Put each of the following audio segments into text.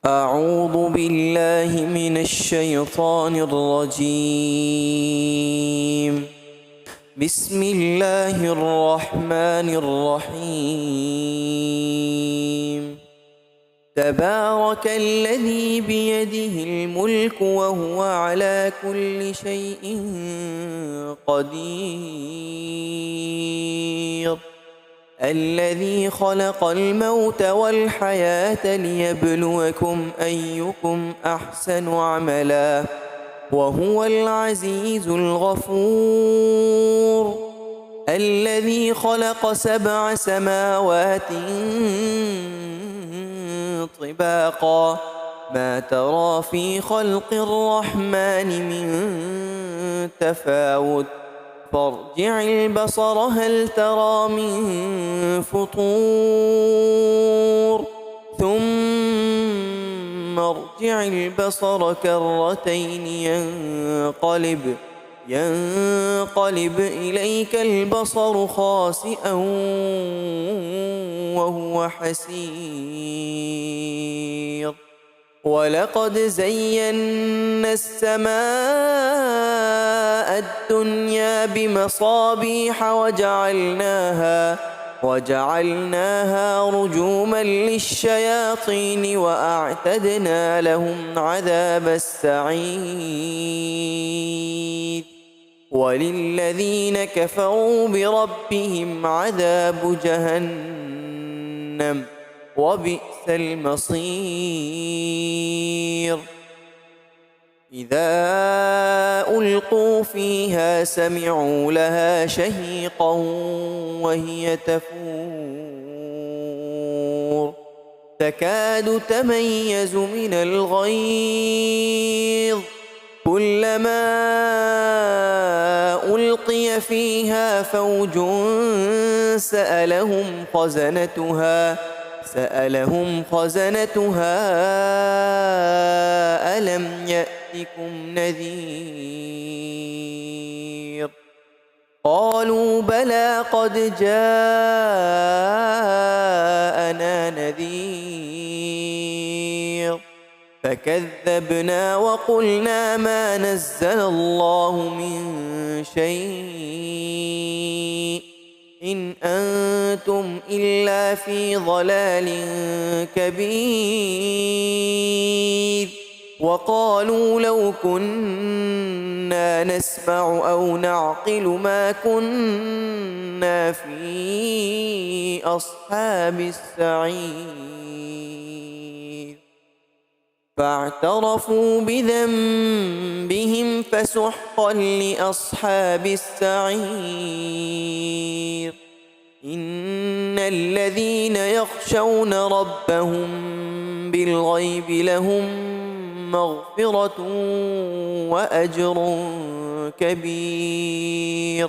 أعوذ بالله من الشيطان الرجيم. بسم الله الرحمن الرحيم. تبارك الذي بيده الملك وهو على كل شيء قدير. الذي خلق الموت والحياة ليبلوكم أيكم أحسن عملا وهو العزيز الغفور. الذي خلق 7 سماوات طباقا ما ترى في خلق الرحمن من تفاوت فارجع البصر هل ترى من فطور ثم ارجع البصر كرتين ينقلب إليك البصر خاسئا وهو حسير. ولقد زينا السماء الدنيا بمصابيح وجعلناها رجوما للشياطين وأعتدنا لهم عذاب السعير. وللذين كفروا بربهم عذاب جهنم وبئس المصير. إذا ألقوا فيها سمعوا لها شهيقا وهي تفور تكاد تميز من الغيظ كلما ألقي فيها فوج سألهم خزنتها ألم يأتكم نذير؟ قالوا بلى قد جاءنا نذير فكذبنا وقلنا ما نزل الله من شيء إن أنتم إلا في ضلال كبير. وقالوا لو كنا نسمع أو نعقل ما كنا في أصحاب السعير. فاعترفوا بذنبهم فسحقا لأصحاب السعير. إن الذين يخشون ربهم بالغيب لهم مغفرة وأجر كبير.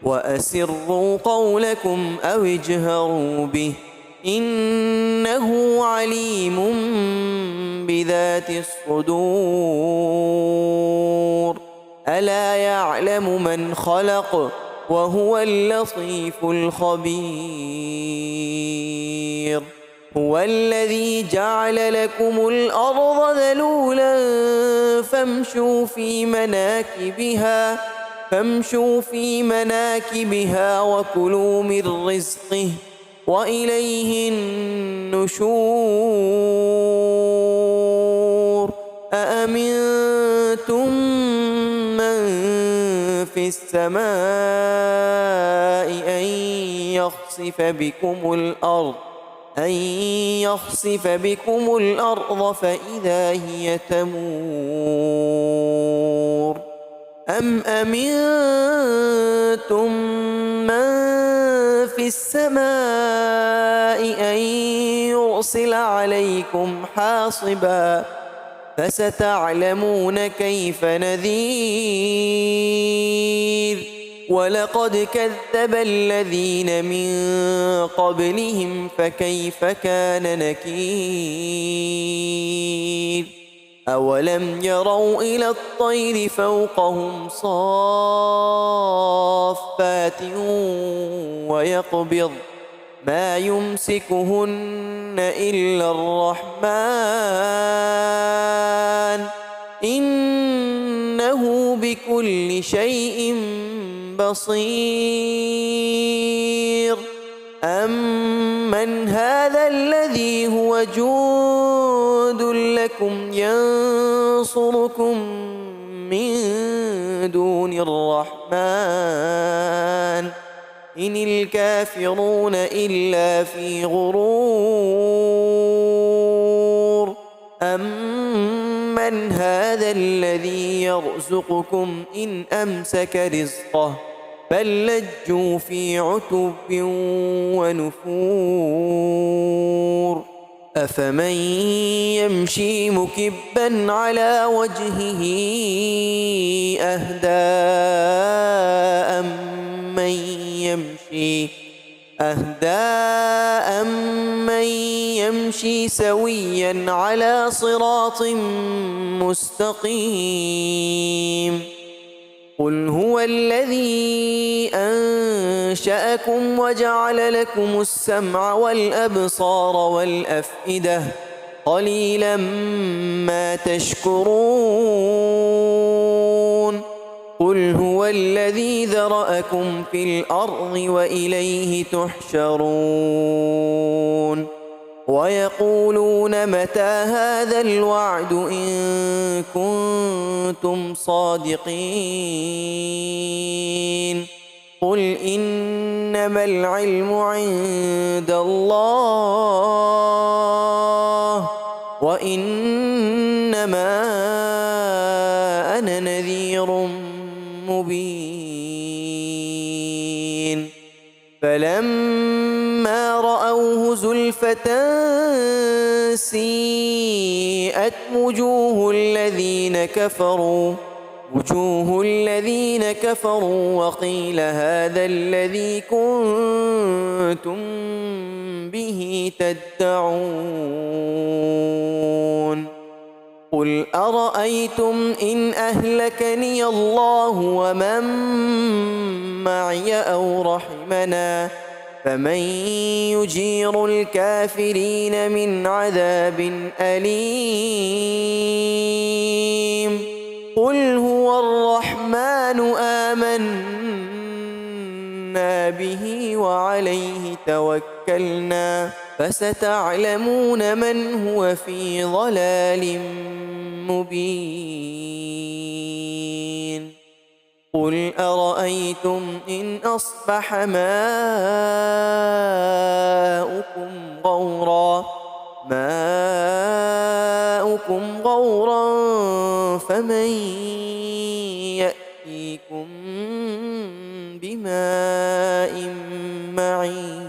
وأسروا قولكم أو اجهروا به إنه عليم بذات الصدور. ألا يعلم من خلق وهو اللطيف الخبير. هو الذي جعل لكم الأرض ذلولا فامشوا في مناكبها وكلوا من رزقه وإليه النشور. أأمنتم من في السماء أن يخسف بكم الأرض فإذا هي تمور. أم أمنتم من في السماء أن يرسل عليكم حاصبا فستعلمون كيف نذير. ولقد كذب الذين من قبلهم فكيف كان نكير. أولم يروا إلى الطير فوقهم صافات ويقبض ما يمسكهن إلا الرحمن بكل شيء بصير أمن هذا الذي هو جند لكم ينصركم من دون الرحمن إن الكافرون إلا في غرور أمن هذا الذي يرزقكم إن أمسك رزقه بل لجوا في عتب ونفور أفمن يمشي مكبا على وجهه أهدى أمن يمشي سويا على صراط مستقيم قل هو الذي أنشأكم وجعل لكم السمع والأبصار والأفئدة قليلا ما تشكرون قل هو الذي ذرأكم في الأرض وإليه تحشرون ويقولون متى هذا الوعد إن كنتم صادقين قل إنما العلم عند الله وإنما أنا نذير مبين فلما رأوه زلفة سيئت وجوه الذين كفروا وقيل هذا الذي كنتم به تدعون قل أرأيتم إن أهلكني الله ومن معي أو رحمنا فمن يجير الكافرين من عذاب أليم قل هو الرحمن آمنا به وعليه توكلنا فستعلمون من هو في ضلال مبين قل أرأيتم إن أصبح ماؤكم غورا فمن يأتيكم بماء معين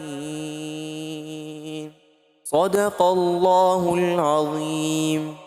صدق الله العظيم.